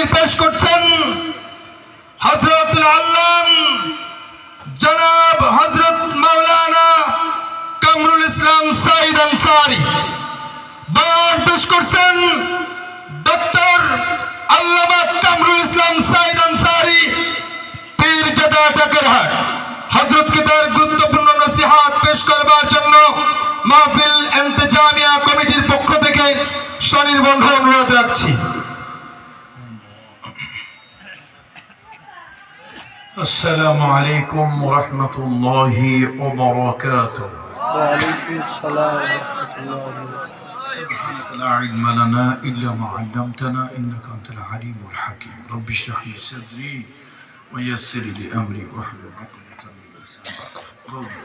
তাকরীর পেশ করছেন হযরতুল আল্লাম জনাব হযরত মাওলানা কামরুল ইসলাম সাঈদ আনসারী। বয়ান পেশ করছেন ডক্টর আল্লামা কামরুল ইসলাম সাঈদ আনসারী পীরজাদা টাকারহাট। হযরতকে তার গুরুত্বপূর্ণ নসিহত পেশ করবার জন্য মাহফিল ইন্তেজামিয়া কমিটির পক্ষ থেকে সনির্বন্ধ অনুরোধ রাখছি। السلام عليكم ورحمة الله وبركاته. وعليكم السلام ورحمة الله وبركاته. سبحانك لا علم لنا إلا ما علمتنا إنك أنت العليم الحكيم. رب اشرح لي صدري ويسر لي أمري واحلل عقدة من لساني.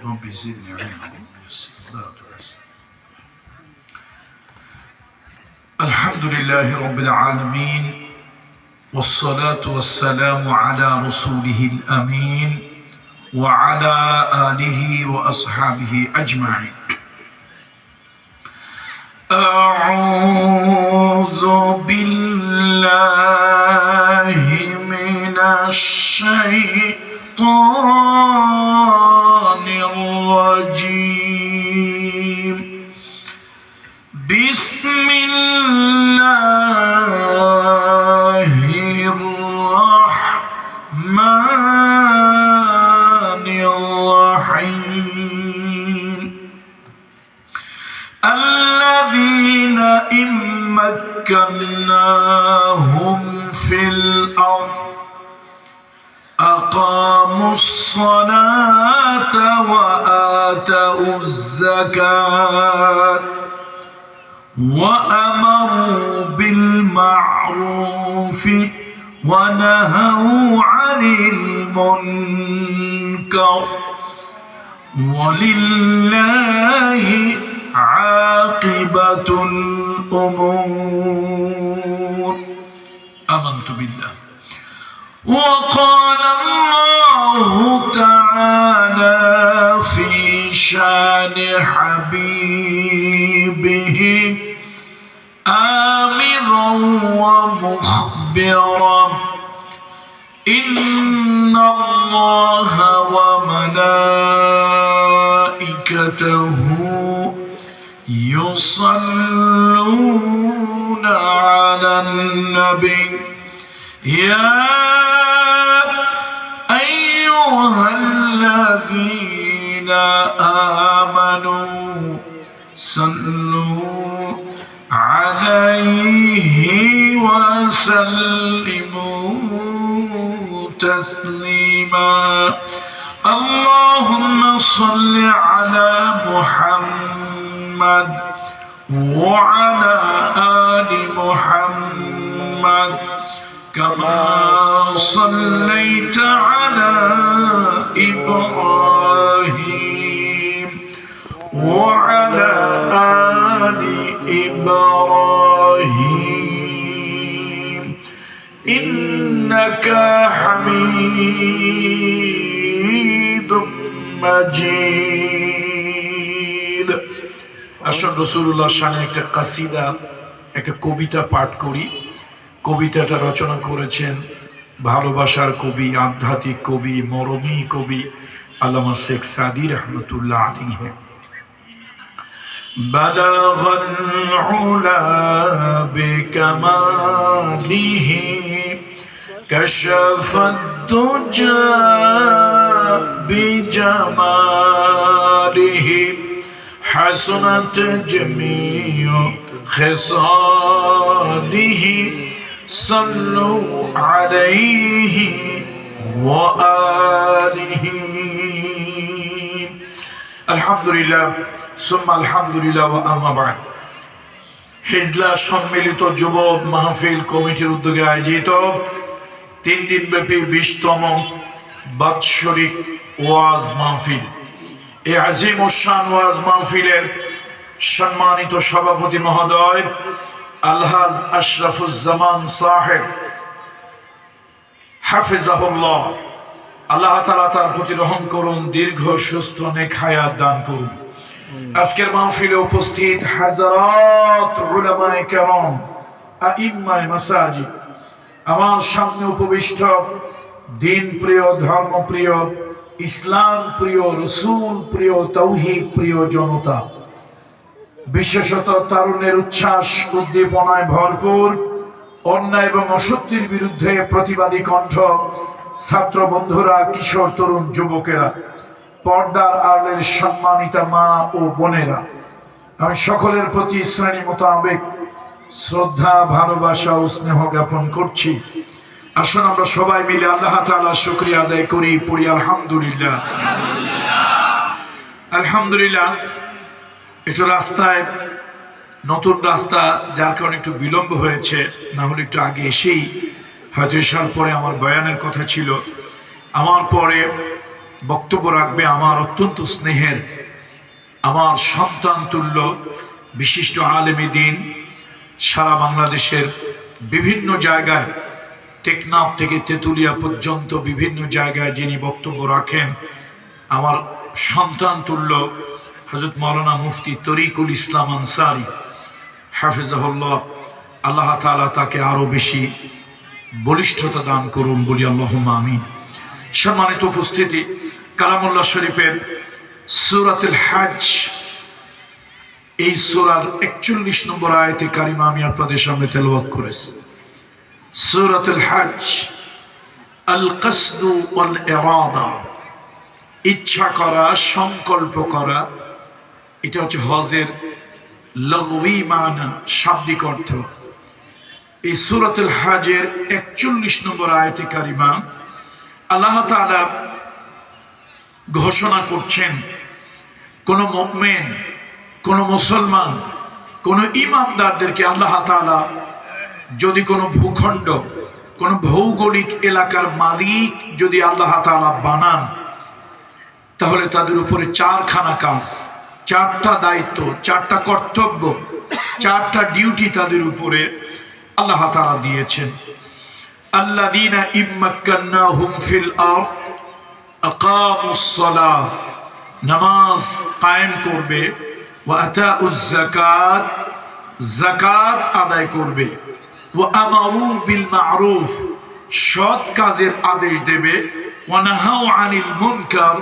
رب زدني علما ويسر لا تعسر. الحمد لله رب العالمين والصلاة والسلام على رسوله الأمين وعلى آله وأصحابه أجمعين. أعوذ بالله من الشيطان الرجيم. بسم الله الرحمن الرحيم. الذين إن مكناهم في الأرض أقاموا الصلاة وآتوا الزكاة وأمروا بالمعروف ونهوا عن المنكر ولله عاقبة الأمور. آمنت بالله. وقال الله تعالى في شان حبيبه آمرا ومخبرا إن الله وملائكته يصلون على النبي يا أيها الذين آمنوا صلوا عليه وسلموا تسليما. اللهم صل على محمد وعلى آل محمد كما صليت على إبراهيم وعلى آل إبراهيم إنك حميد مجيد. আসল রাসূলুল্লাহ শানে একটা কাসিদা, একটা কবিতা পাঠ করি। কবিতাটা রচনা করেছেন ভালোবাসার কবি, আধ্যাত্মিক কবি, মরমী কবি আল্লামা শেখ সাদী রহমতুল্লাহ আলাইহি। بلغ العلا بكماله كشف الدجى بجماله حسنت جميع خصاله صلوا عليه وآله. الحمد لله ثم الحمد لله وأما بعد. হিজলা সম্মিলিত যুব মাহফিল কমিটির উদ্যোগে আয়োজিত 3 দিন ব্যাপী 20তম বাৎসরিক ওয়াজ মাহফিল, এই আজিম ও শান ওয়াজ মাহফিলের সম্মানিত সভাপতি মহোদয় আলহাজ আশরাফুজ্জামান সাহেব হাফিজাহুল্লাহ, আল্লাহ তাআলা তার প্রতি রহম করুন, দীর্ঘ সুস্থ নেক হায়াত দান করুন। আজকের মাহফিলে উপস্থিত হাজারাত উলামায়ে কেরাম, আইম্মায়ে মাসাজিদ, আমার সামনে উপবিষ্ট দিন প্রিয়, ধর্ম প্রিয়, ইসলাম প্রিয়, রসুল প্রিয়, তৌহিদ প্রিয় জনতা, বিশেষত তরুণের উচ্ছ্বাস উদ্দীপনায় ভরপুর, অন্যায় এবং অসত্যের বিরুদ্ধে প্রতিবাদী কণ্ঠ ছাত্র বন্ধুরা, কিশোর তরুণ যুবকেরা, পর্দার আড়ালের সম্মানিতা মা ও বোনেরা, আমি সকলের প্রতি শ্রেণী মোতাবেক শ্রদ্ধা, ভালোবাসা ও স্নেহ জ্ঞাপন করছি। আসুন আমরা সবাই মিলে আল্লাহ তাআলার শুকরিয়া আদায় করি, পড়ি আলহামদুলিল্লাহ। আলহামদুলিল্লাহ। একটু রাস্তায়, নতুন রাস্তা, যার কারণে একটু বিলম্ব হয়েছে, না হলে একটু আগে এসেই হয়তো এসার পরে আমার বয়ানের কথা ছিল। আমার পরে বক্তব্য রাখবে আমার অত্যন্ত স্নেহের, আমার সন্তান তুল্য বিশিষ্ট আলেমে দ্বীন, সারা বাংলাদেশের বিভিন্ন জায়গায়, টেকনাফ থেকে তেতুলিয়া পর্যন্ত বিভিন্ন জায়গায় যিনি বক্তব্য রাখেন, আমার সন্তান তুল্য হযরত মাওলানা মুফতি তরিকুল ইসলাম আনসারী হাফিজাহুল্লাহ। আল্লাহ তাআলা তাকে আরো বেশি বলিষ্ঠতা দান করুন, বলি আল্লাহুম্মা আমিন। সম্মানিত উপস্থিতি, কালামুল্লাহ শরীফের সূরাতুল হজ, এই সূরার 41 নম্বর আয়াতে কারিমা আমি আপনাদের সামনে তেলাওয়াত করেছি। সূরাতুল হজ, আল কসদু ওয়াল ইরাদা, ইচ্ছা করা, সংকল্প করা, এটা হচ্ছে হজের লগবি মানা, শাব্দিক অর্থ। এই সূরাতুল হজের 41 নম্বর আয়াতে কারিমা আল্লাহ তাআলা ঘোষণা করছেন, কোন মুমিন, কোন মুসলমান, কোন ঈমানদারদেরকে আল্লাহ তাআলা যদি কোনো ভূখণ্ড, কোন ভৌগোলিক এলাকার মালিক যদি আল্লাহ তাআলা বানান, তাহলে তাদের উপরে চারখানা কাজ, চারটা দায়িত্ব, চারটা কর্তব্য, চারটা ডিউটি তাদের উপরে আল্লাহ তাআলা দিয়েছেন। আল্লাযীনা ইম্মাক্কান্নাহুম ফিল আরদ আকামুস সালাহ, নামাজ কায়েম করবে, ওয়া আতাউজ যাকাত, যাকাত আদায় করবে, ওয়া আমারু বিল মা'রুফ, সৎ কাজের আদেশ দেবে, ওয়া নাহাউ আনিল মুনকার,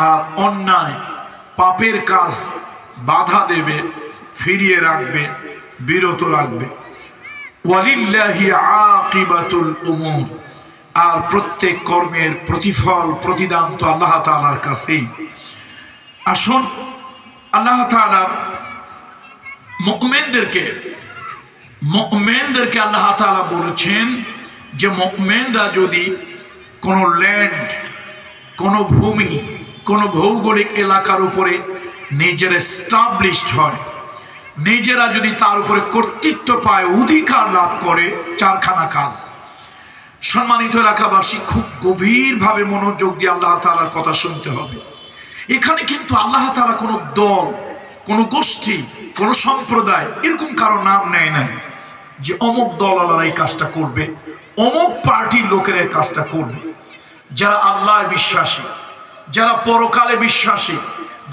আর অন্যায় পাপের কাজ বাধা দেবে, ফিরিয়ে রাখবে, বিরত রাখবে। ওয়ালিল্লাহি আকিবাতুল উমুর, আর প্রত্যেক কর্মের প্রতিফল, প্রতিদান তো আল্লাহ তাআলার কাছেই। আসুন, আল্লাহ তাআলা মুমিনদেরকে আল্লাহ তাআলা বলেছেন যে মুমিনরা যদি কোনো ল্যান্ড, কোনো ভূমি, কোনো ভৌগোলিক এলাকার উপরে নিজের এস্টাবলিশড হয়, নিজেরা যদি তার উপরে কর্তৃত্ব পায়, অধিকার লাভ করে, চারখানা কাজ। সম্মানিত এলাকাবাসী, খুব গভীরভাবে মনোযোগ দিয়ে আল্লাহ তাআলার কথা শুনতে হবে। এখানে কিন্তু আল্লাহ তাআলা কোনো দল, কোনো গোষ্ঠী, কোনো সম্প্রদায়, এরকম কারো নাম নেয় নাই যে অমুক দলওয়ালারা এই কাজটা করবে, অমুক পার্টির লোকেরা এই কাজটা করবে। যারা আল্লাহ বিশ্বাসী, যারা পরকালে বিশ্বাসী,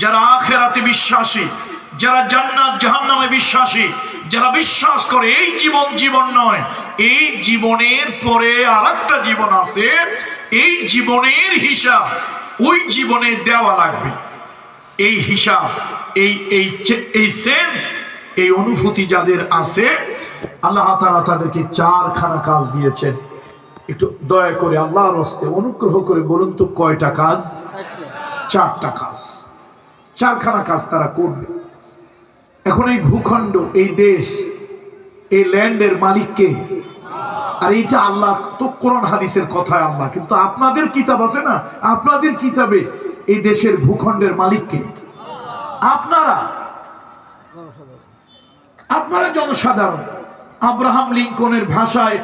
যারা আখিরাতে বিশ্বাসী, যারা জান্নাত জাহান্নামে বিশ্বাসী, যারা বিশ্বাস করে এই জীবন জীবন নয়, এই জীবনের পরে আরেকটা জীবন আছে, এই জীবনের হিসাব ওই জীবনে দেওয়া লাগবে, এই হিসাব, এই সেন্স, এই অনুভূতি যাদের আছে, আল্লাহ তাআলা তাদেরকে চারখানা কাজ দিয়েছেন। একটু দয়া করে আল্লাহর হস্তে অনুগ্রহ করে বলুন তো কয়টা কাজ? চারটা কাজ, চারখানা কাজ তারা করবে। এখন এই ভূখণ্ড, এই দেশ, এই ল্যান্ডের মালিককে, আর এইটা আল্লাহ তো কোরআন হাদিসের কথায় আল্লাহ, কিন্তু আপনাদের কিতাব আছে না, আপনাদের কিতাবে এই দেশের ভূখণ্ডের মালিককে আপনারা জনসাধারণ। আব্রাহাম লিঙ্কনের ভাষায়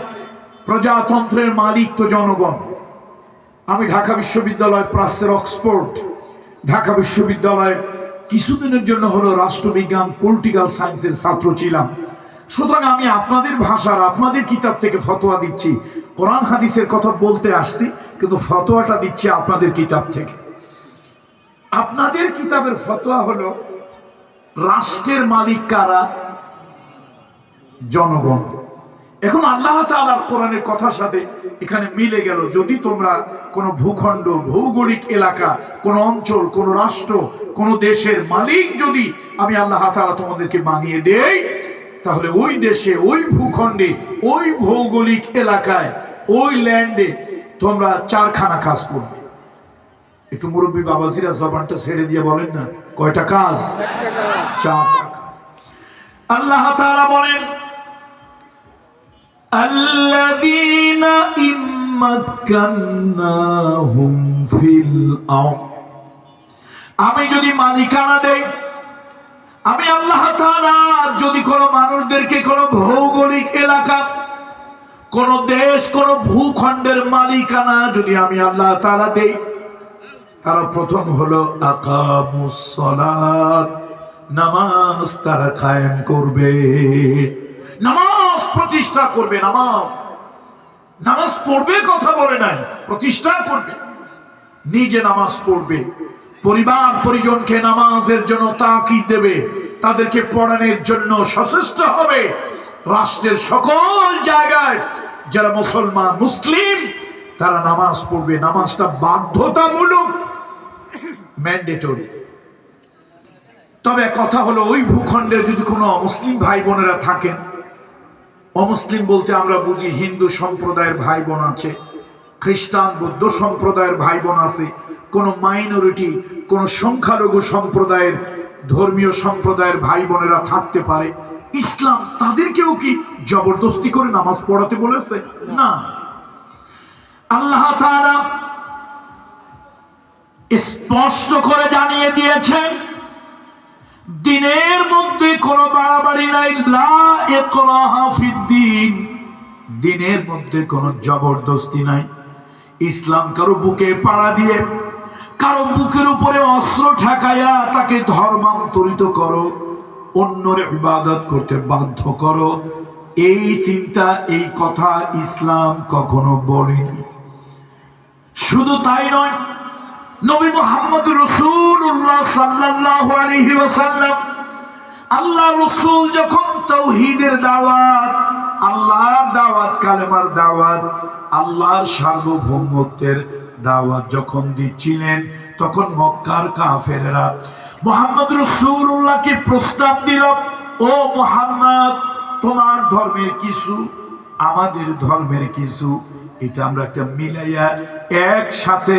প্রজাতন্ত্রের মালিক তো জনগণ। আমি ঢাকা বিশ্ববিদ্যালয় প্রাচ্যের অক্সফোর্ড, ঢাকা বিশ্ববিদ্যালয়ে কিছুদিনের জন্য হলো রাষ্ট্রবিজ্ঞান, পলিটিক্যাল সায়েন্সের ছাত্র ছিলাম। সুতরাং আমি আপনাদের ভাষার, আপনাদের কিতাব থেকে ফতোয়া দিচ্ছি। কোরআন হাদিসের কথা বলতে আসছি, কিন্তু ফতোয়াটা দিচ্ছি আপনাদের কিতাব থেকে। আপনাদের কিতাবের ফতোয়া হলো রাষ্ট্রের মালিক কারা? জনগণ। এখন আল্লাহ তাআলার কোরআনের কথার সাথে এখানে মিলে গেল, যদি তোমরা কোনো ভূখণ্ড, ভৌগোলিক এলাকা, কোন অঞ্চল, কোন রাষ্ট্র, কোন দেশের মালিক যদি আমি আল্লাহ তাআলা তোমাদেরকে বানিয়ে দেই, তাহলে ওই দেশে, ওই ভূখণ্ডে, ওই ভৌগোলিক এলাকায়, ওই ল্যান্ডে তোমরা চারখানা কাজ করবে। একটু মুরব্বী বাবাজিরা জবানটা ছেড়ে দিয়ে বলেন না, কয়টা কাজ? চারটা কাজ। আল্লাহ তাআলা বলেন, আল্লাযীনা ইম্মাক্কান্নাহুম ফিল আরদ, আমি যদি মালিকানা দেই, আমি আল্লাহ তাআলা যদি কোনো মানুষদেরকে কোনো ভৌগোলিক এলাকা, কোন দেশ, কোন ভূখণ্ডের মালিকানা যদি আমি আল্লাহ তাআলা দেই, তারা প্রথম হলো আকামুস সালাত, নামাজ তারা কায়েম করবে, নামাজ প্রতিষ্ঠা করবে। নামাজ পড়বে কথা বলে নাই, প্রতিষ্ঠা করবে, নিজে নামাজ পড়বে, পরিবার পরিজনকে নামাজের জন্য তাকিদ দেবে, তাদেরকে পড়ানোর জন্য সচেষ্ট হবে। রাষ্ট্রের সকল জায়গায় যারা মুসলমান, মুসলিম, তারা নামাজ পড়বে। নামাজটা বাধ্যতামূলক, ম্যান্ডেটরি। তবে কথা হলো, ওই ভূখণ্ডে যদি কোনো অমুসলিম ভাই বোনেরা থাকেন, অমুসলিম বলতে আমরা বুঝি হিন্দু সম্প্রদায়ের ভাই বোন আছে, খ্রিস্টান বৌদ্ধ সম্প্রদায়ের ভাই বোন আছে, কোন মাইনরিটি, কোন সংখ্যালঘু সম্প্রদায়ের, ধর্মীয় সম্প্রদায়ের ভাই বোনেরা থাকতে পারে। ইসলাম তাদেরকেও কি জবরদস্তি করে নামাজ পড়াতে বলেছে? না। আল্লাহ তাআলা স্পষ্ট করে জানিয়ে দিয়েছেন, দিনের মধ্যে কোনো বাড়াবাড়ি নাই, লা ইকরাহা ফিদ্দিন, দিনের মধ্যে কোনো জবরদস্তি নাই। ইসলাম কারো বুকে পাড়া দিয়ে, কারো বুকের উপরে অস্ত্র ঠেকাইয়া তাকে ধর্মান্তরিত করো, অন্যের ইবাদত করতে বাধ্য করো, এই চিন্তা, এই কথা ইসলাম কখনো বলেনি। শুধু তাই নয়, নবী মুহাম্মদ রাসূলুল্লাহ সাল্লাল্লাহু আলাইহি ওয়াসাল্লাম, আল্লাহ রাসূল যখন তাওহীদের দাওয়াত, আল্লাহর দাওয়াত, কালেমার দাওয়াত, আল্লাহর সার্বভৌমত্বের দাওয়াত যখন দিচ্ছিলেন, তখন মক্কার কাফেররা মুহাম্মদ রাসূলুল্লাহকে প্রস্তাব দিল, ও মুহাম্মদ, তোমার ধর্মের কিছু, আমাদের ধর্মের কিছু, এটা আমরা একটা মিলাইয়া একসাথে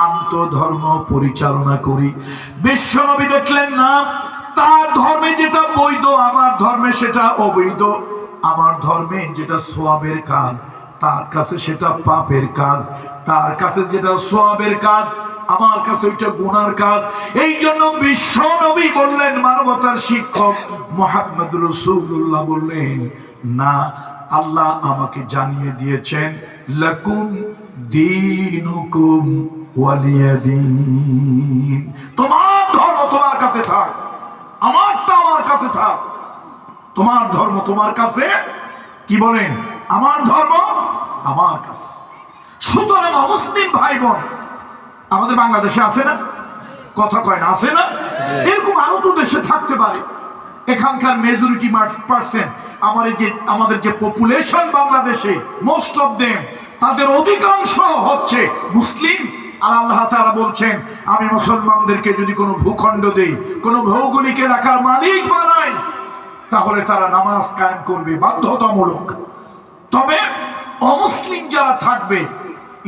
আন্তঃধর্ম পরিচালনা করি। বিশ্বনবী দেখলেন না, তার ধর্মে যেটা বৈধ, আমার ধর্মে সেটা অবৈধ। আমার ধর্মে যেটা সওয়াবের কাজ, তার কাছে সেটা পাপের কাজ। তার কাছে যেটা সওয়াবের কাজ, আমার কাছে ওইটা গুনার কাজ। এই জন্য বিশ্বনবী বললেন, মানবতার শিক্ষক মুহাম্মদ রাসূলুল্লাহ বললেন, না, আল্লাহ আমাকে জানিয়ে দিয়েছেন, লাকুম দীনুকুম ওয়ালিয়াদিন, তোমার ধর্ম তোমার কাছে থাক, আমারটা আমার কাছে থাক। তোমার ধর্ম তোমার কাছে, কি বলেন, আমার ধর্ম আমার কাছে। সুতরাং অমুসলিম ভাই বোন আমাদের বাংলাদেশে আছে না? কথা কয় না, আছে না? এরকম আরো তো দেশে থাকতে পারে। এখানকার মেজরিটি পার্সেন্ট, আমাদের যে পপুলেশন বাংলাদেশে, মোস্ট অফ দেম, তাদের অধিকাংশ হচ্ছে মুসলিম। আর আল্লাহ তাআলা বলছেন, আমি মুসলমানদেরকে যদি কোনো ভূখণ্ড দেই, কোনো ভৌগোলিক এলাকার মালিক বানাই, তাহলে তারা নামাজ কায়েম করবে, বাধ্যতামূলক। তবে অমুসলিম যারা থাকবে,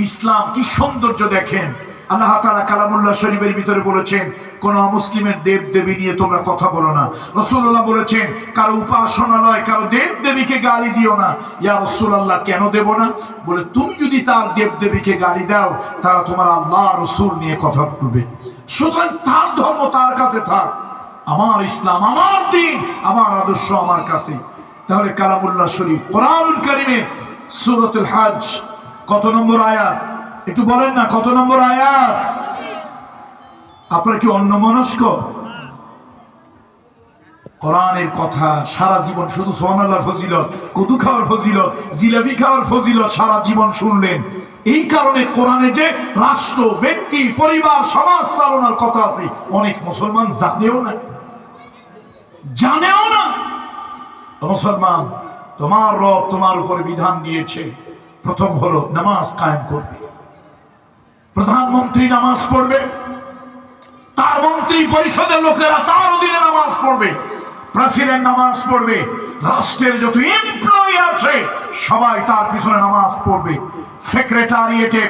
ইসলাম কি সৌন্দর্য দেখেন। আল্লাহ তাআলা কালামুল্লাহ শরীফের ভিতরে বলেছেন, কোন অমুসলিমের দেব দেবী নিয়ে তোমরা কথা বলো না। রাসূলুল্লাহ বলেছেন, কারো উপাসনালয়, কারো দেব দেবীকে গালি দিও না। ইয়া রাসূলুল্লাহ, কেন দেব না? বলে, তুমি যদি তার দেব দেবীকে গালি দাও, তারা তোমার আল্লাহ রাসূল নিয়ে কথা বলবে। সুতরাং তার ধর্ম তার কাছে থাক, আমার ইসলাম, আমার দ্বীন, আমার আদর্শ আমার কাছে। তাহলে কালামুল্লাহ শরীফ, কোরআনুল কারীমে সূরাতুল হজ কত নম্বর আয়াত? একটু বলেন না, কত নম্বর আয়াত? আপনারা কি অন্যমনস্ক? কোরআনের কথা সারা জীবন শুধু সুবহানাল্লাহর ফজিলত, কদু খাওয়ার ফজিলত, জিলাপি খাওয়ার ফজিলত সারা জীবন শুনলেন। এই কারণে কোরআনে যে রাষ্ট্র, ব্যক্তি, পরিবার, সমাজ চালনার কথা আছে, অনেক মুসলমান জানেও না। মুসলমান, তোমার রব তোমার উপরে বিধান দিয়েছে, প্রথম হলো নামাজ কায়েম করবে। প্রধানমন্ত্রী নামাজ পড়বে, তার মন্ত্রী পরিষদের লোকেরা তার অধীনে নামাজ পড়বে, প্রেসিডেন্ট নামাজ পড়বে, রাষ্ট্রের যত এমপ্লয়ি আছে সবাই তার পিছনে নামাজ পড়বে। সেক্রেটারিয়েটে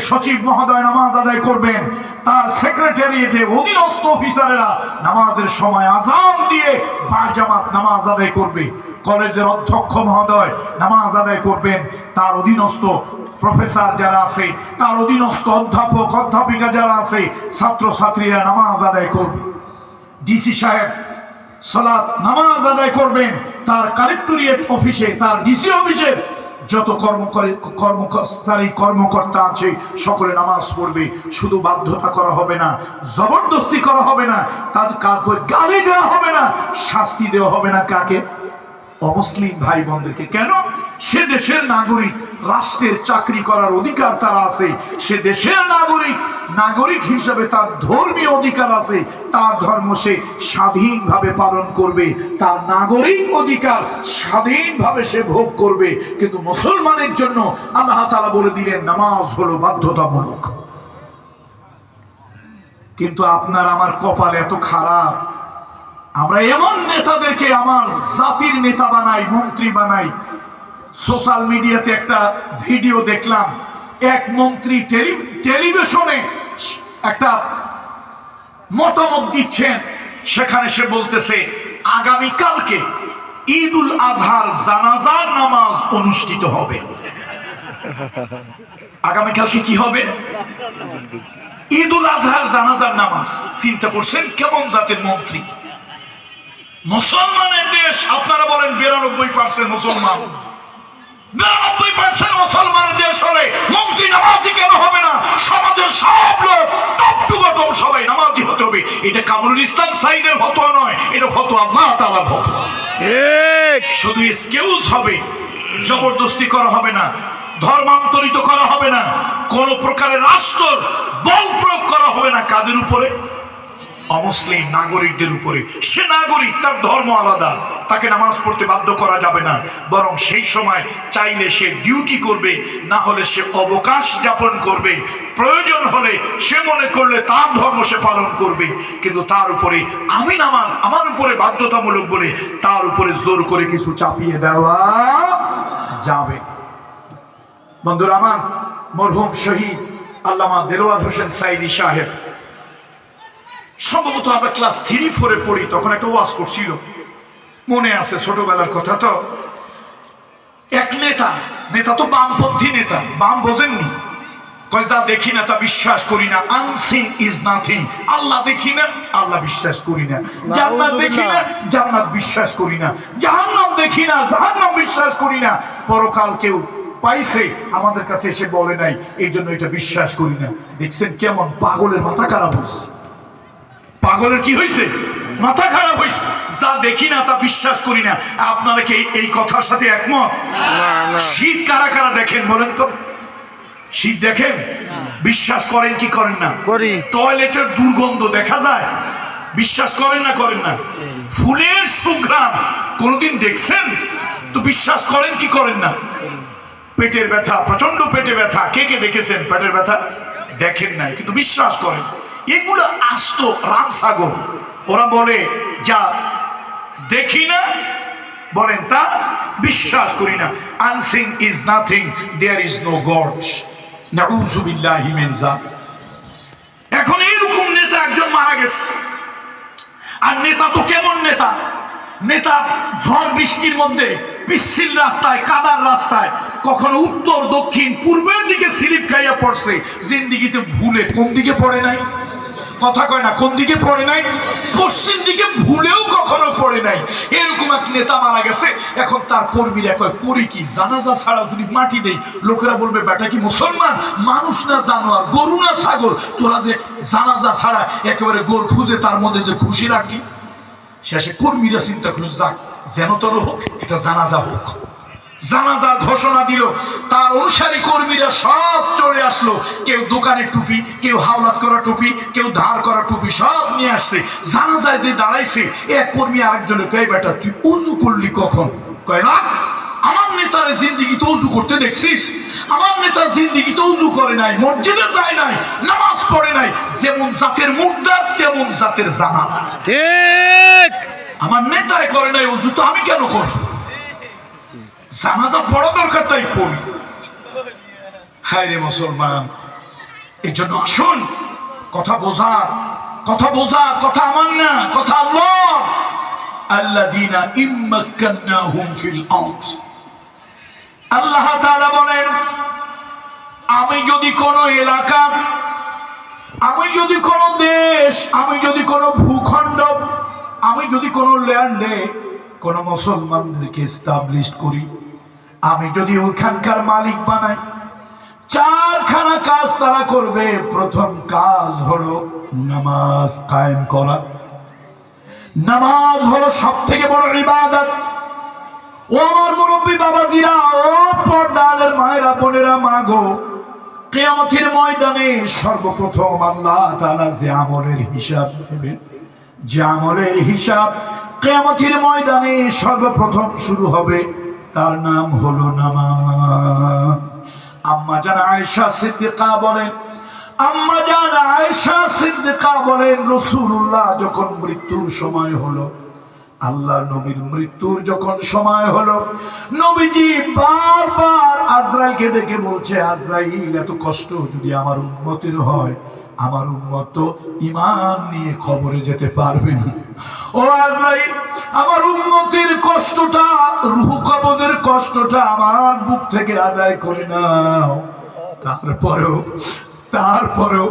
সচিব মহোদয় নামাজ আদায় করবেন, তার সেক্রেটারিয়েটে অধীনস্থ অফিসারেরা নামাজের সময় আযান দিয়ে বাজামাত নামাজ আদায় করবে। কলেজের অধ্যক্ষ মহোদয় নামাজ আদায় করবেন, তার অধীনস্থ প্রফেসর যারা আছে, তার অধীনস্থ অধ্যাপক অধ্যাপিকা যারা আছে, ছাত্রছাত্রীরা নামাজ আদায় করবে। ডিসি সাহেব সালাত নামাজ আদায় করবেন, তার কালেক্টরিয়েট অফিসে, তার ডিসি অফিসের যত কর্মকর্তা আছে সকলে নামাজ পড়বে। শুধু বাধ্যতা করা হবে না, জবরদস্তি করা হবে না, তাদের কাউকে গালি দেওয়া হবে না, শাস্তি দেওয়া হবে না। কাকে? অমুসলিম ভাই বোনদেরকে। কেন? সে দেশের নাগরিক, রাষ্ট্রের চাকরি করার অধিকার তার আছে, সে দেশের নাগরিক হিসেবে তার ধর্মীয় অধিকার আছে, তার ধর্ম সে স্বাধীনভাবে পালন করবে, তার নাগরিক অধিকার স্বাধীনভাবে সে ভোগ করবে। কিন্তু মুসলমানের জন্য আল্লাহ তাআলা বলে দিলেন নামাজ হলো বাধ্যতামূলক। কিন্তু আপনার আমার কপাল এত খারাপ, আমরা এমন নেতাদেরকে আমার জাতির নেতা বানাই, মন্ত্রী বানাই। সোশ্যাল মিডিয়াতে একটা ভিডিও দেখলাম, এক মন্ত্রী টেলিভিশনে একটা মতামত দিচ্ছেন, সেখানে সে বলতেছে আগামীকালকে ঈদুল আজহার জানাজার নামাজ অনুষ্ঠিত হবে। আগামীকালকে কি হবে? ঈদুল আজহার জানাজার নামাজ। চিন্তা করছেন কেমন জাতের মন্ত্রী? মুসলমানের দেশ, আপনারা বলেন 92% মুসলমান, 92% মুসলমানের দেশ হলে মন্ত্রী নামাজি কেন হবে না? সমাজের সব লোক টপ টু বটম সবাই নামাজি হতে হবে। এটা কামরুল ইসলাম সাইদের ফতোয়া নয়, এটা ফতোয়া আল্লাহ তাআলার ফতোয়া। ঠিক। শুধু এক্সকিউজ হবে, জবরদস্তি করা হবে না, ধর্মান্তরিত করা হবে না, কোন প্রকারের রাষ্ট্র বল প্রয়োগ করা হবে না। কাদের উপরে? অমুসলিম নাগরিকদের উপরে। সে নাগরিক, তার ধর্ম আলাদা, তাকে নামাজ পড়তে বাধ্য করা যাবে না, বরং সেই সময় চাইলে সে ডিউটি করবে, না হলে সে অবকাশ যাপন করবে, প্রয়োজন হলে সে মনে করলে তার ধর্ম সে পালন করবে। কিন্তু তার উপরে আমি নামাজ আমার উপরে বাধ্যতামূলক বলে তার উপরে জোর করে কিছু চাপিয়ে দেওয়া যাবে। বন্ধুরা আমার, মরহুম শহীদ আল্লামা দেলোয়ার হোসেন সাইদি সাহেব, সম্ভবত আমরা ক্লাস 3-4 পড়ি, তখন একটা ওয়াজ করছিল, মনে আছে ছোটবেলার কথা। তো এক নেতা তো বামপন্থী নেতা, বাম বোঝেননি, কয় যা দেখি না তা বিশ্বাস করি না, আনসিন ইজ নাথিং, আল্লাহ দেখি না আল্লাহ বিশ্বাস করি না, জান্নাত দেখি না জান্নাত বিশ্বাস করি না, জাহান্নাম দেখি না জাহান্নাম বিশ্বাস করি না, পরকাল কেউ পাইছে আমাদের কাছে এসে বলে নাই, এই জন্য এটা বিশ্বাস করি না। দেখছেন কেমন পাগলের মাথা খারাপ হয়েছে? পাগলের কি হয়েছে? মাথা খারাপ হয়েছে। যা দেখি না তা বিশ্বাস করি না। আপনারা কি এই কথার সাথে একমত? শীত কারা কারা দেখেন বলেন তো? শীত দেখেন? বিশ্বাস করেন কি করেন না? করি। টয়লেটের দুর্গন্ধ দেখা যায়, বিশ্বাস করেন না করেন না? ফুলের সুঘ্রাণ কোনদিন দেখছেন? তো বিশ্বাস করেন কি করেন না? পেটের ব্যথা, প্রচন্ড পেটে ব্যথা, কে কে দেখেছেন পেটের ব্যথা? দেখেন নাই, কিন্তু বিশ্বাস করেন। এগুলো আস্ত রামসাগর। ওরা বলে যা দেখি না বলেন তা বিশ্বাস করি না। Unseen is nothing, there is no God. নাউযু বিল্লাহি মিন যালিক। এখন এরকম নেতা একজন মারা গেছে, আর নেতা তো কেমন নেতা? নেতা ঝড় বৃষ্টির মধ্যে পিচ্ছিল রাস্তায়, কাদার রাস্তায়, কখনো উত্তর দক্ষিণ পূর্বের দিকে স্লিপ খাইয়া পড়ছে, জিন্দিগিতে ভুলে কোন দিকে পড়ে নাই? কথা কয় না, কোন দিকে পড়ে নাই? পশ্চিম দিকে ভুলেও কখনো পড়ে নাই। এরকম এক নেতা মারা গেছে। এখন তার কর্মীরা কয় করি কি, জানাজা ছাড়া যদি মাটি দেই লোকেরা বলবে বেটা কি মুসলমান, মানুষ না জানোয়ার, গরু না ছাগল, তোরা যে জানাজা ছাড়া একেবারে গোর খুঁজে তার মধ্যে যে খুশি রাখি। শেষে কর্মীরা চিন্তা করল যাক যেন তোর হোক, এটা জানাজা হোক। জানাজার ঘোষণা দিল, তার অনুসারী কর্মীরা সব চলে আসলো। কেউ দোকানের টুপি, কেউ হাওলাত করা টুপি, কেউ ধার করা টুপি সব নিয়ে আসছে। জানাজায় যে দাঁড়াইছে এক কর্মী আরেকজনে কয় বেটা তুই উজু করলি কখন? কয় না নেতার জিন্দেগিতে ওযু করতে দেখছিস? আমার নেতার জিন্দেগিতে ওযু করে নাই, মসজিদে যায় নাই, নামাজ পড়ে নাই। যেমন জাতের মুর্দা তেমন জাতের জানাজা। ঠিক। আমার নেতাই করে নাই ওযু, তো আমি কেন করব? জানাজা পড়া দরকার, তাই পড়ি। হায় রে মুসলমান, এই জন্য আসুন কথা বোঝার, কথা আমার না, কথা আল্লাহ। আল্লাযীনা ইম্মাক্কান্নাহুম ফিল আরদ, আল্লাহ তাআলা বলেন, আমি যদি কোনো এলাকা, আমি যদি কোনো দেশ, আমি যদি কোনো ভূখণ্ড, আমি যদি কোনো ল্যান্ডে কোনো মুসলমানদেরকে এস্টাবলিশ করি, আমি যদি ওখানকার মালিক বানাই, চারখানা কাজ তারা করবে। প্রথম কাজ হলো নামাজ কায়েম করা। নামাজ হলো সব থেকে বড় ইবাদত। ও আমার মুরব্বী বাবাজিরা, ও পর্দার মায়েরা, বোনেরা, মাগো, কিয়ামতের ময়দানে সর্বপ্রথম আল্লাহ তাআলা যে আমলের হিসাব নেবেন, যে আমলের হিসাব কিয়ামতের ময়দানে সর্বপ্রথম শুরু হবে, তার নাম হলো নামাজ। আম্মা জান আয়েশা সিদ্দিকা বলেন, আম্মা জান আয়েশা সিদ্দিকা বলেন, রাসূলুল্লাহ যখন মৃত্যুর সময় হলো, আল্লাহর নবীর মৃত্যুর যখন সময় হলো, নবীজি বারবার আজরাইলকে ডেকে বলছে, আজরাইল, এত কষ্ট যদি আমার উম্মতের হয়, আমার উম্মত তো ঈমান নিয়ে খবরে যেতে পারবে না। ও আজরাইল, আমার উম্মতের কষ্টটা, রূহ কবজের কষ্টটা আমার বুক থেকে আদায় করে নাও। তারপরেও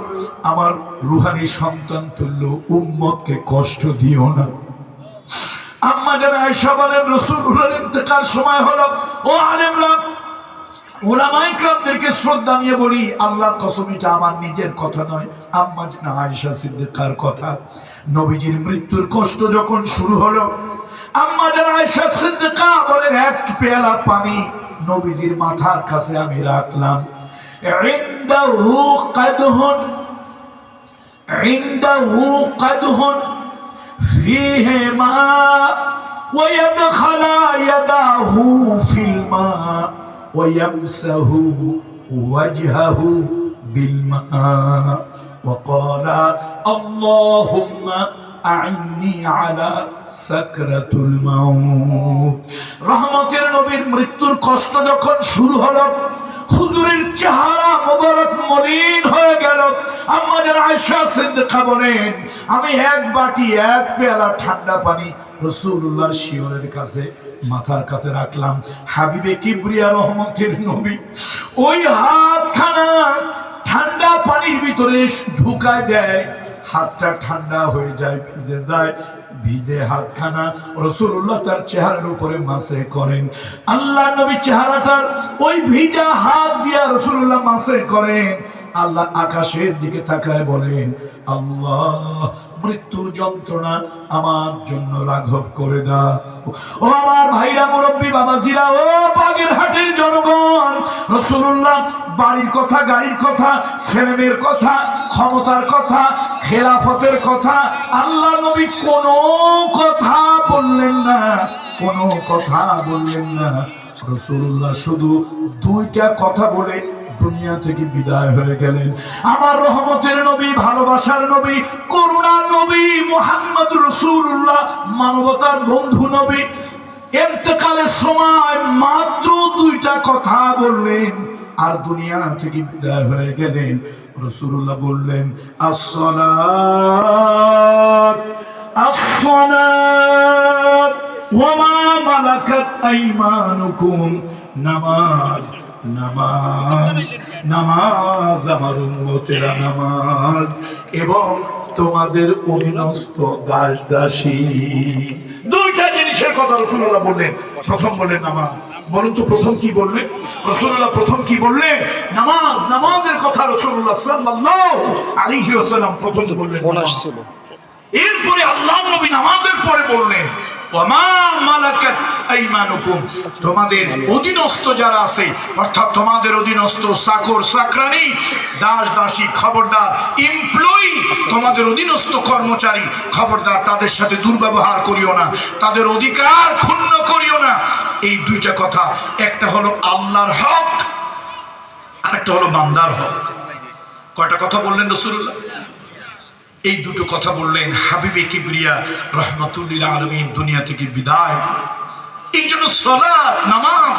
আমার রুহানি সন্তান তুল্য উম্মতকে কষ্ট দিও না। আম্মা জান আয়েশা বলেন, রাসূলুল্লাহর ইন্তেকাল সময় হলো। ও আলেমরা, উলামায়ে কেরামদেরকে শ্রদ্ধা নিয়ে বলি, আল্লাহর কসম, এটা আমার নিজের কথা নয়, আম্মা জান আয়েশা সিদ্দিকার কথা। নবীজির মৃত্যুর কষ্ট যখন শুরু হলো, আম্মা জান আয়েশা সিদ্দিকা বলেন, এক পেয়ালা পানি নবীজির মাথার কাছে আমি রাখলাম। ইনদাহু কাদহুন فيه ماء ويدخل يداه في الماء ويمسه وجهه بالماء وقال اللهم أعني على سكرة الموت। রহমতের নবীর মৃত্যুর কষ্ট যখন শুরু হলো, হুজুরের চেহারা মোবারক মলিন হয়ে গেল। আম্মা জান আয়েশা সিদ্দিকা বলেন, আমি এক বাটি, এক পেয়ালা ঠান্ডা পানি রাসূলুল্লাহর শিয়রের কাছে, মাথার কাছে রাখলাম। হাবিবে কিবরিয়া রহমতের নবী ওই হাতখানা ঠান্ডা পানির ভিতরে ঢুকায় দেয়, হাতটা ঠান্ডা হয়ে যায়, ভিজে যায়। ভিজে হাতখানা রাসূলুল্লাহ তার চেহারার উপরে মাসে করেন। আল্লাহ নবী চেহারাটার ওই ভিজা হাত দিয়া রাসূলুল্লাহ মাসে করেন। আল্লাহ আকাশের দিকে তাকায় বলেন, আল্লাহ, মৃত্যুর যন্ত্রণা আমার জন্য লাঘব করে দাও। ও আমার ভাইরা, মুরব্বী বাবাজিরা, ও বাগেরহাটের জনগণ, রাসূলুল্লাহ বাড়ির কথা, গাড়ির কথা, ছেলেমেয়ের কথা, ক্ষমতার কথা, খেলাফতের কথা, আল্লাহ নবী কোনো কথা বললেন না, কোনো কথা বললেন না। রাসূলুল্লাহ শুধু দুইটা কথা বলে দুনিয়া থেকে বিদায় হয়ে গেলেন। আমার রহমতের নবী, ভালোবাসার নবী, করুণার নবী মুহাম্মদুর রাসূলুল্লাহ, মানবতার বন্ধু নবী, ইন্তেকালের সময় মাত্র দুইটা কথা বললেন আর দুনিয়া থেকে বিদায় হয়ে গেলেন। রাসূলুল্লাহ বললেন, আসসালাত আসসালাত ওয়া মা মালাকাত আইমানুকুম, নামাজ নামাজ নামাজ, আমার উম্মতেরা নামাজ, এবং তোমাদের অধীনস্থ দাস দাসী। দুইটা জিনিসের কথা রাসূলুল্লাহ বললেন। প্রথম বললেন নামাজ। বলুন তো প্রথম কি বললেন? রাসূলুল্লাহ প্রথম কি বললেন? নামাজ। নামাজের কথা রাসূলুল্লাহ সাল্লাল্লাহু আলাইহি ওয়াসাল্লাম প্রথম বললেন। এরপরে আল্লাহর নবী নামাজের পরে বললেন, ওয়ামা মালাকাত আইমানুকুম, তোমাদের অধীনস্থ যারা আছে, অর্থাৎ তোমাদের অধীনস্থ চাকর চাকরানী, দাস দাসী, খবরদার, এমপ্লয়ি, তোমাদের অধীনস্থ কর্মচারী, খবরদার তাদের সাথে দুর্ব্যবহার করিও না, তাদের অধিকার ক্ষুণ্ণ করিও না। এই দুইটা কথা, একটা হলো আল্লাহর হক আর একটা হলো বান্দার হক। কয়টা কথা বললেন রাসূলুল্লাহ? এই দুটো কথা বললেন। হাবিবে কিবরিয়া রহমাতুল্লিল আলামিন দুনিয়া থেকে বিদায়। এই জন্য সালাত, নামাজ,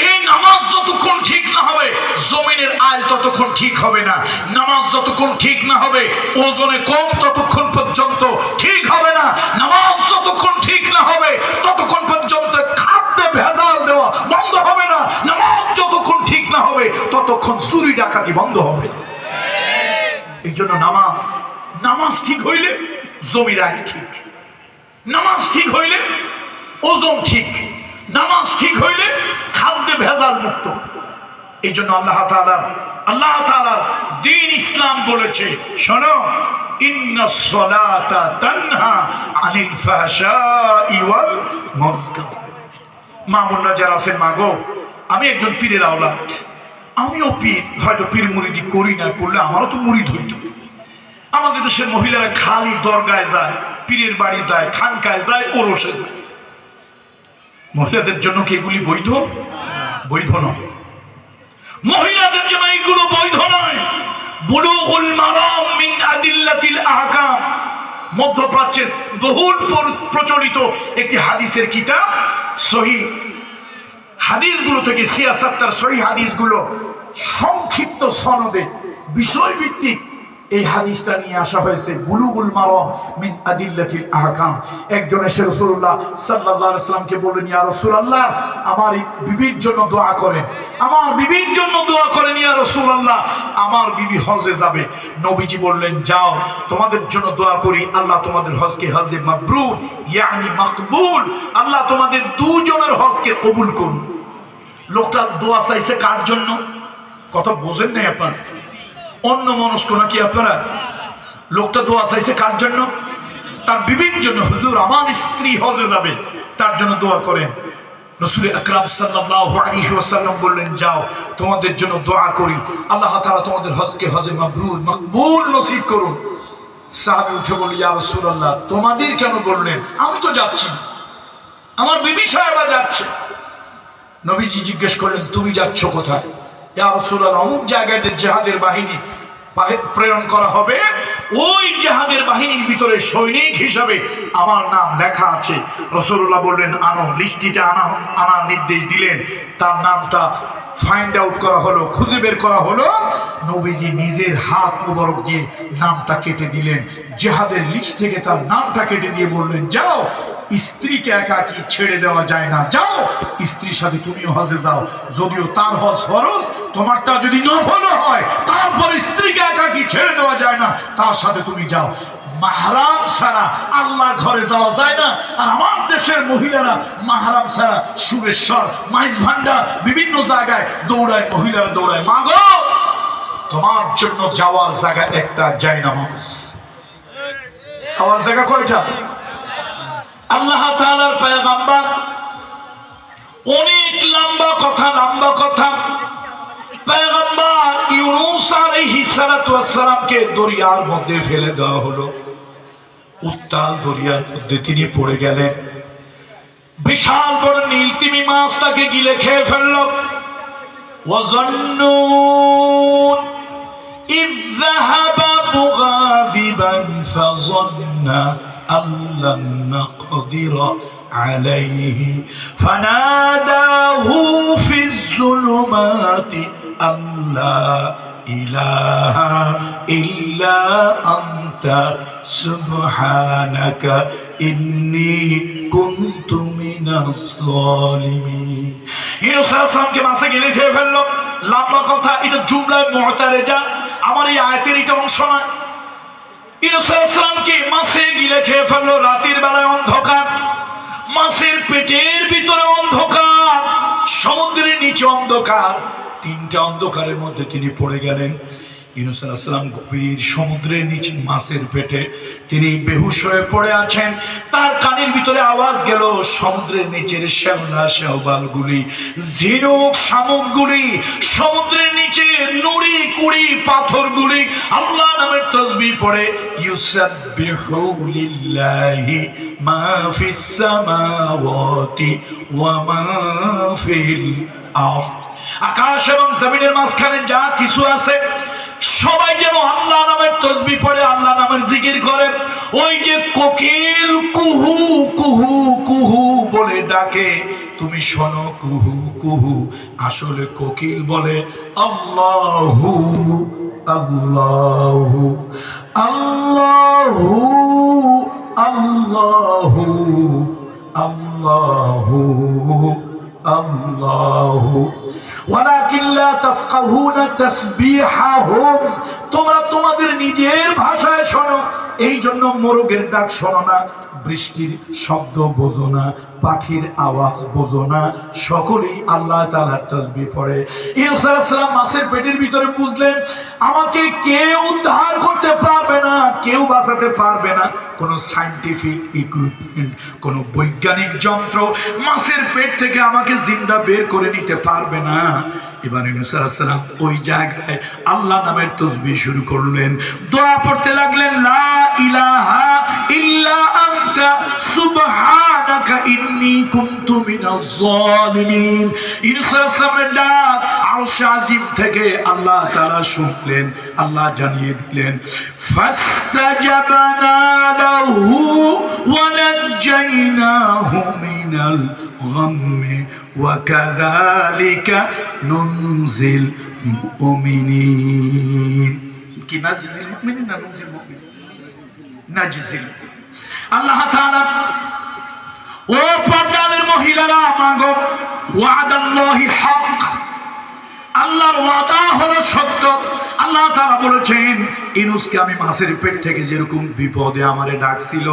এই নামাজ যতক্ষণ ঠিক না হবে জমিনের আইল ততক্ষণ ঠিক হবে না। নামাজ যতক্ষণ ঠিক না হবে ওজনে কম ততক্ষণ পর্যন্ত ঠিক হবে না। নামাজ যতক্ষণ ঠিক না হবে ততক্ষণ পর্যন্ত খাদ্যে ভেজাল দেওয়া বন্ধ হবে না। নামাজ যতক্ষণ ঠিক না হবে ততক্ষণ চুরি ডাকাতি বন্ধ হবে। এই জন্য নামাজ ঠিক হইলে জমির আইল ঠিক, নামাজ ঠিক হইলে ওজন ঠিক, নামাজ ঠিক হইলে খাদ্যে ভেজাল মুক্ত। এই জন্য আল্লাহ তাআলা দ্বীন ইসলাম বলেছে, শোনো, ইন্নাস সালাতা তানহা আনিল ফাহশাই ওয়াল মুনকার। মা বোনরা যারা আছেন, মা গো, আমি একজন পীরের আওলাদ, আমিও পীর, হয়তো পীর মুরিদি করি না, করলে আমারও তো মুরিদ হইত। আমাদের দেশের মহিলারা খালি দরগায় যায়, পীরের বাড়ি যায়, খানকায় যায়, ওরসে যায়। মহিলাদের জন্য কি এগুলি বৈধ? বৈধ নয়। মহিলাদের জন্য এগুলো বৈধ নয়। বুলুগুল মারাম মিন আদিল্লাতিল আহকাম, মধ্যপ্রাচ্যের বহুল প্রচলিত একটি হাদিসের কিতাব। সহিহ হাদিসগুলো থেকে সিয়াসাত্তার সহিহ হাদিসগুলো সংক্ষিপ্ত সনদে বিষয়ভিত্তিক এই হাদিসটা নিয়ে আসা হয়েছে। বুলুগুল মারাম মিন আদিল্লাতিল আহকাম। একজন এসে রাসূলুল্লাহ সাল্লাল্লাহু আলাইহি ওয়াসাল্লামকে বললেন, ইয়া রাসূলুল্লাহ, আমার বিবির জন্য দোয়া করেন, আমার বিবির জন্য দোয়া করেন ইয়া রাসূলুল্লাহ, আমার বিবি হজে যাবে। নবীজি বললেন, যাও, তোমাদের জন্য দোয়া করি, আল্লাহ তোমাদের হজকে হজে মাবরুর ইয়ানি মাকবুল, আল্লাহ তোমাদের দুজনের হজকে কবুল করুন। লোকটা দোয়া চাইছে কার জন্য? কথা বোঝেন নাই আপনারা? অন্য মনস্ক নাকি আপনারা? লোকটা দোয়া চাইছে কার জন্য? তার বিবির জন্য। হুজুর, আমার স্ত্রী হজে যাবে, তার জন্য দোয়া করেন। রাসূল আকরাম সাল্লাল্লাহু আলাইহি ওয়াসাল্লাম বললেন, যাও, তোমাদের জন্য দোয়া করি, আল্লাহ তাআলা তোমাদের হজকে হজে মাবরুর মাকবুল নসিব করুন। সাহাবী উঠে বলল, ইয়া রাসূলুল্লাহ, তোমাদের কেন বললেন? আমি তো যাচ্ছি, আমার বিবি সাহেবা যাচ্ছে। নবীজি জিজ্ঞেস করলেন, তুমি যাচ্ছ কোথায়? ইয়া রাসূলুল্লাহ, অমুক জায়গায় যে জিহাদের বাহিনী প্রেরণ করা হবে, ওই জিহাদের বাহিনীর ভিতরে সৈনিক হিসাবে আমার নাম লেখা আছে। রাসূলুল্লাহ বললেন, আনো, লিস্টিটা আনার নির্দেশ দিলেন। তার নামটা ফাইন্ড আউট করা হলো, খুঁজে বের করা হলো। নবীজি নিজের হাত মুবারক দিয়ে নামটা কেটে দিলেন। জিহাদের লিস্ট থেকে তার নামটা কেটে দিয়ে বললেন, যাও, স্ত্রীকে একাকী ছেড়ে দেওয়া যায় না, যাও, স্ত্রীর সাথে তুমিও হজে যাও। যদিও তার হজ ফরজ, তোমারটা যদি নফল হয়, তারপর স্ত্রীকে একাকী ছেড়ে দেওয়া যায় না, তার সাথে তুমি যাও। মাহরাম ছাড়া আল্লাহ ঘরে যাওয়া যায় না। আর আমার দেশের মহিলারা মাহরাম ছাড়া সুরেশ্বর, মাইজ ভান্ডার, বিভিন্ন জায়গায় দৌড়ায়, মহিলারা দৌড়ায়। মা গো, তোমার জন্য যাওয়ার জায়গা একটা, জায়নামাজ। যাওয়ার জায়গা কয়টা? আল্লাহ তাআলার পয়গম্বর অনেক লম্বা কথা। পয়গম্বর ইউনূস আলাইহিস সালাতু ওয়াস সালামকে দরিয়ার মধ্যে ফেলে দেওয়া হলো। উত্তাল দরিয়ার মধ্যে তিনি পড়ে গেলেন। বিশাল বড় নীলতিমি মাছ তাকে গিলে খেয়ে ফেলল। ওয়াজান্নুন ইয যাহাবা মুগাদিবান ফাযান্না আল্লান নাকদিরা আলাইহি ফানাদাহু ফিজ যুলুমাতি আল্লা ইলাহা ইল্লা আনতা সুবহানাকা ইন্নী কুনতু মিনাজ জালিমিন। ইউনূস আলাইহিস সালামকে মাছে গিলে খেয়ে ফেলল। লম্বা কথা, এটা জুমলায়ে মুতারেজা, আমার এই আয়াতের এটা অংশ না। ইউনূস আলাইহিস সালামকে মাছে গিলে খেয়ে ফেলল। রাতের বেলায় অন্ধকার, মাছের পেটের ভিতরে অন্ধকার, সমুদ্রের নিচে অন্ধকার, তিনটা অন্ধকারের মধ্যে তিনি পড়ে গেলেন। ইউনূস আলাইহিস সালাম গভীর সমুদ্রের নিচে মাছের পেটে তিনি বেহুশ হয়ে পড়ে আছেন। তার কানের ভিতরে আওয়াজ গেল, সমুদ্রের নিচের শ্যাওলা শেওবালগুলি, ঝিনুক শামুকগুলি, সমুদ্রের নিচে নুড়ি কুড়ি পাথরগুলি আল্লাহ নামের তাসবিহ পড়ে ইউসাব্বিহু লিল্লাহি মা ফিস সামাওয়াতি ওয়া মা ফিল আরদ। আকাশ এবং জমিনের মাঝখানে যা কিছু আছে সবাই যেন আল্লাহ নামের তাসবিহ পড়ে, আল্লাহ নামের জিকির করে। ওই যে কোকিল কুহু কুহু কুহু বলে ডাকে, তুমি শোনো কুহু কুহু, আসলে কোকিল বলে আল্লাহু আল্লাহু আল্লাহু আল্লাহু আল্লাহু আল্লাহু ওয়ালাকিন লা তাফকাহুনা তাসবিহাহুম। তোমরা তোমাদের নিজের ভাষায় শোনো, এই জন্য মোরগের ডাক শোনো না, বৃষ্টির শব্দ বোঝো না, পাখির আওয়াজ বোঝো না, সকলেই আল্লাহ তাআলার তাসবিহ পড়ে। ইউনূস আলাইহিস সালাম মাছের পেটের ভিতরে বুঝলেন আমাকে কেউ উদ্ধার করতে পারবে না, কেউ বাঁচাতে পারবে না। কোনো সায়েন্টিফিক ইকুইপমেন্ট, কোনো বৈজ্ঞানিক যন্ত্র মাছের পেট থেকে আমাকে জিন্দা বের করে নিতে পারবে না। এবার ইউনূস আলাইহিস সালাম ওই জায়গায় আল্লাহ নামের তাসবিহ শুরু করলেন, দোয়া পড়তে লাগলেন, লা ইলাহা ইল্লা আনতা সুবহানাকা ইন্নী কুনতু মিনাজ জালিমিন। ইউনূস আলাইহিস সালামের ডাক আরশ আজিম থেকে আল্লাহ তাআলা শুনলেন, আল্লাহ জানিয়ে দিলেন, ফাস্তাজাবনা লাহু ওয়া নাজ্জাইনাহু মিনাল গাম্মি ওয়া কাযালিকা নুনজিল মুমিনিন। কি নাজিল মুমিনিন না নুনজিল মুমিনিন? নাজিল। আল্লাহ তাআলা ও পর্দাদের মহিলারা মাগো, ওয়াদাল্লাহি হক, আল্লাহর ওয়াদা হলো সত্য। আল্লাহ তাআলা বলেছেন ইউনূসকে আমি মাছের পেট থেকে যেরকম বিপদে আমারে ডাকছিল,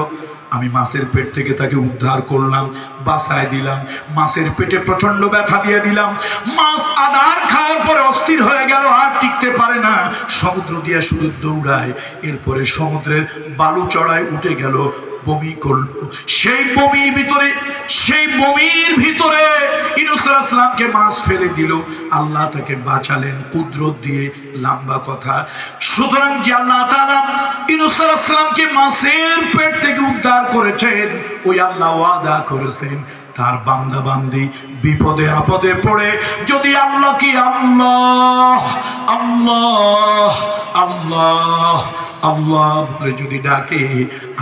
আমি মাছের পেট থেকে তাকে উদ্ধার করলাম, বাঁচায় দিলাম। মাছের পেটে প্রচন্ড ব্যথা দিয়ে দিলাম, মাছ আদার খাওয়ার পরে অস্থির হয়ে গেল, আর টিকতে পারে না, সমুদ্র দিয়ে শুধু দৌড়ায়। এরপরে সমুদ্রের বালু চড়ায় উঠে গেল, বমি করলো। সেই বমির ভিতরে ইউনূস আলাইহিস সালামকে মাছ ফেলে দিল, আল্লাহ তাকে বাঁচালেন কুদরত দিয়ে। লম্বা কথা, সুতরাং যে আল্লাহ তাআলা ইউনূস আলাইহিস সালামকে মাছের পেট থেকে উদ্ধার করেছেন, ওই আল্লাহ ওয়াদা করেছেন তার বান্দা বান্দি বিপদে আপদে পড়ে যদি আল্লাহকে আল্লাহ আল্লাহ আল্লাহ আল্লাহ বলে যদি ডাকে,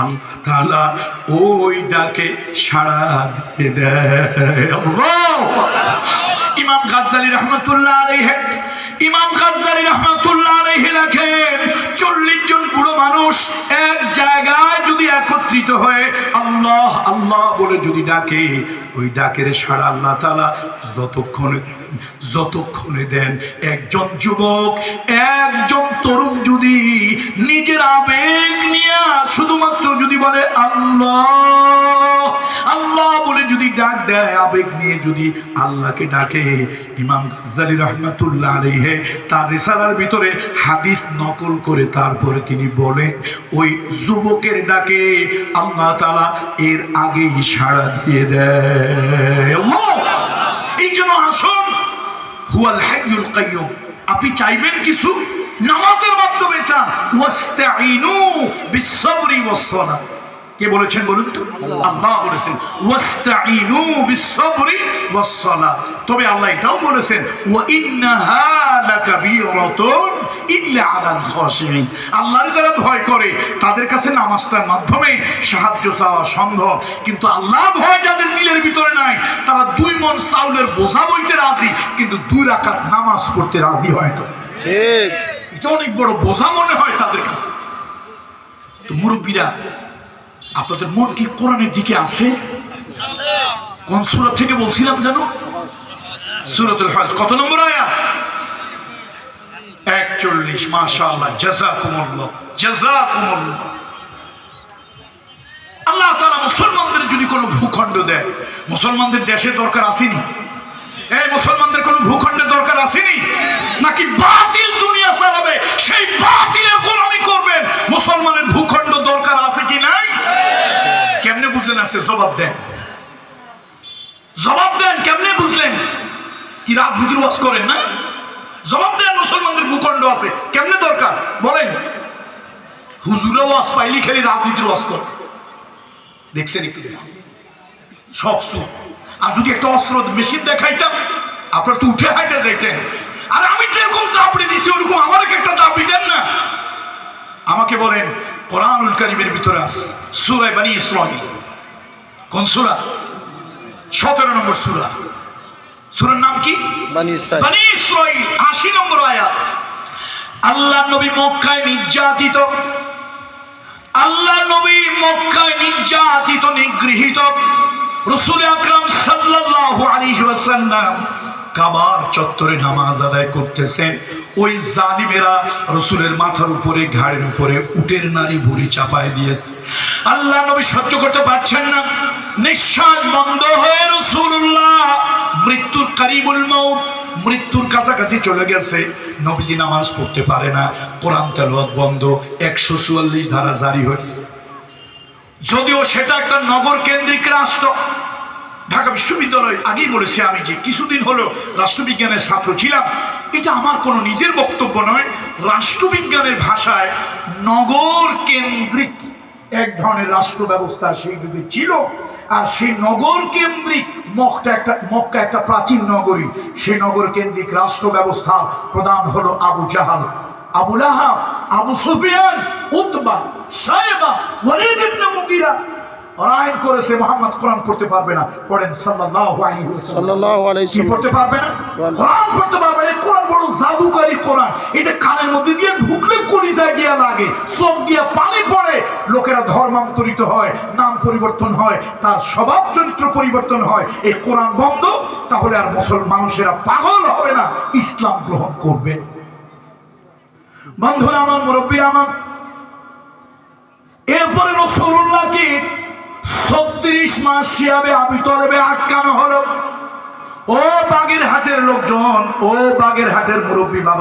আল্লাহ তাআলা ওই ডাকে সাড়া দিয়ে দেয়। আল্লাহ। ইমাম গাজ্জালী রাহমাতুল্লাহ আলাইহি লেখেন 40 জন বুড়ো মানুষ এক জায়গায় যদি একত্রিত হয়ে আল্লাহ আল্লাহ বলে যদি ডাকে, ওই ডাকের সাড়া আল্লাহ তাআলা যতক্ষণে দেন। একজন যুবক, একজন তরুণ যদি নিজের আবেগ নিয়ে শুধুমাত্র যদি বলে আল্লাহ আল্লাহ বলে যদি ডাক দেয়, আবেগ নিয়ে যদি আল্লাহকে ডাকে, ইমাম গাজ্জালী রাহমাতুল্লাহ আলাইহি তার রিসালার ভিতরে হাদিস নকল করে তারপরে তিনি বলেন, ওই যুবকের ডাকে আল্লাহ তাআলা এর আগেই সাড়া দিয়ে দেয়। এই জন্য আসুন, হুয়াল হাইয়ুল কাইয়ুম, আপনি চাইবেন কিছু নামাজের মাধ্যমে চান, ওয়াস্তাঈনু বিস-সাবরি ওয়াস-সালাহ। কে বলেছেন বলুন তো? আল্লাহ বলেছেন ওয়াস্তাঈনু বিস-সাবরি ওয়াস-সালাহ। তবে আল্লাহ এটাও বলেছেন ওয়া ইন্নাহা লাকাবীরাতুন ইল্লা আলাল খাশিঈন। আল্লাহর যারা ভয় করে তাদের কাছে নামাজটার মাধ্যমে সাহায্য চাওয়া সম্ভব, কিন্তু আল্লাহ ভয় যাদের দিলের ভিতরে নাই, তারা 2 মণ চাউলের বোঝা বইতে রাজি, কিন্তু 2 রাকাত নামাজ পড়তে রাজি হয় না। ঠিক, এটা অনেক বড় বোঝা মনে হয় তাদের কাছে। তো মুরব্বীরা, আপনাদের মন কি কোরআনের দিকে আছে? কোন সূরা থেকে বলছিলাম জানো? সূরাতুল হজ। কত নম্বর আয়াত? 41। মাশাআল্লাহ, জাযাকুমুল্লাহ, জাযাকুমুল্লাহ। আল্লাহ তাআলা মুসলমানদের যদি কোনো ভূখণ্ড দেয়, মুসলমানদের দেশের দরকার আসেনি? এই মুসলমানদের কোনো ভূখণ্ডের দরকার আসেনি নাকি? বাতিল দুনিয়া দুনিয়া চালাবে, সেই বাতিলের গোলামি করবেন। মুসলমানের ভূখণ্ড দরকার আছে কি নাই? কেমনে বুঝলেন? আছে, জবাব দেন, জবাব দেন। কেমনে বুঝলেন? কি রাজনীতির ওয়াজ করেন না? জবাব দেন। মুসলমানদের ভূখণ্ড আছে, কেমনে দরকার বলেন? হুজুরে ওয়াজ পাইলি খালি রাজনীতির ওয়াজ করে। দেখছেন একটু সব সুখ। আর যদি একটা অস্ত্র মেশিন দেখাইতাম, আপনার তো উঠে হাইটে যাইতেন। আর আমি যেরকম দাবড়ি দিছি ওরকম আমার একটা দাবি দেন না। আমাকে বলেন, কোরআনুল কারীমের ভিতরে আছে সূরা বনী ইসরাঈল। কোন সূরা? 17 নম্বর সূরা। সূরার নাম কি? বনী ইসরাঈল। বনী ইসরাঈল, 80 নম্বর আয়াত। আল্লাহ নবী মক্কায় নির্যাতিত, আল্লাহ নবী মক্কায় নির্যাতিত, নিগৃহীত। রাসূল আকরাম সাল্লাল্লাহু আলাইহি ওয়াসাল্লাম কাবার চত্বরে নামাজ আদায় করতেছেন। ওই জালিমেরা রাসূলের মাথার উপরে, ঘাড়ের উপরে উটের নারী ভুঁড়ি চাপায় দিয়েছে। আল্লাহ নবী সহ্য করতে পারছেন না, নিঃশ্বাস বন্ধ হয়ে রাসূলুল্লাহ মৃত্যুর কারিবুল মাউত, মৃত্যুর কাছাকাছি চলে গেছে। নবীজি নামাজ পড়তে পারে না, কোরআন তেলাওয়াত বন্ধ। 144 ধারা জারি হয়েছে। যদিও সেটা একটা নগর কেন্দ্রিক রাষ্ট্র। ঢাকা বিশ্ববিদ্যালয়, আগেই বলেছি আমি যে কিছুদিন হলো রাষ্ট্রবিজ্ঞানের ছাত্র ছিলাম। এটা আমার কোনো নিজের বক্তব্য নয়। রাষ্ট্রবিজ্ঞানের ভাষায় নগর কেন্দ্রিক এক ধরনের রাষ্ট্র ব্যবস্থা সেই যুগে ছিল। আর সেই নগর কেন্দ্রিক মক্কা একটা প্রাচীন নগরী। সেই নগর কেন্দ্রিক রাষ্ট্র ব্যবস্থা প্রধান হলো আবু জাহাল, আবু লাহাব, আবু সুফিয়ান, উতবা, শায়বা, ওয়ালিদ ইবনে মুগীরা। ওরা আইন করেছে মুহাম্মদ কোরআন পড়তে পারবে না। পড়েন সাল্লাল্লাহু আলাইহি ওয়াসাল্লাম। সাল্লাল্লাহু আলাইহি কি পড়তে পারবে না? কোরআন পড়তে পারবে না। কোরআন বড় জাদুকারী কোরআন। এটা কানের মধ্যে দিয়ে ঢুকলে কলিজায় গিয়া লাগে, চোখ দিয়ে পানি পড়ে। লোকেরা ধর্মান্তরিত হয়, নাম পরিবর্তন হয়, তার স্বভাব চরিত্র পরিবর্তন হয়। এই কোরআন বন্ধ, তাহলে আর মানুষেরা পাগল হবে না, ইসলাম গ্রহণ করবে। বন্ধুরা আমার, মুরব্বীরা আমার, এরপরে রাসূলুল্লাহকে 36 মাস শিয়াবে আবি তলেবে আটকানো হলো। ও বাগেরহাটের লোকজন, ও বাগেরহাটের মুরব্বী বাবা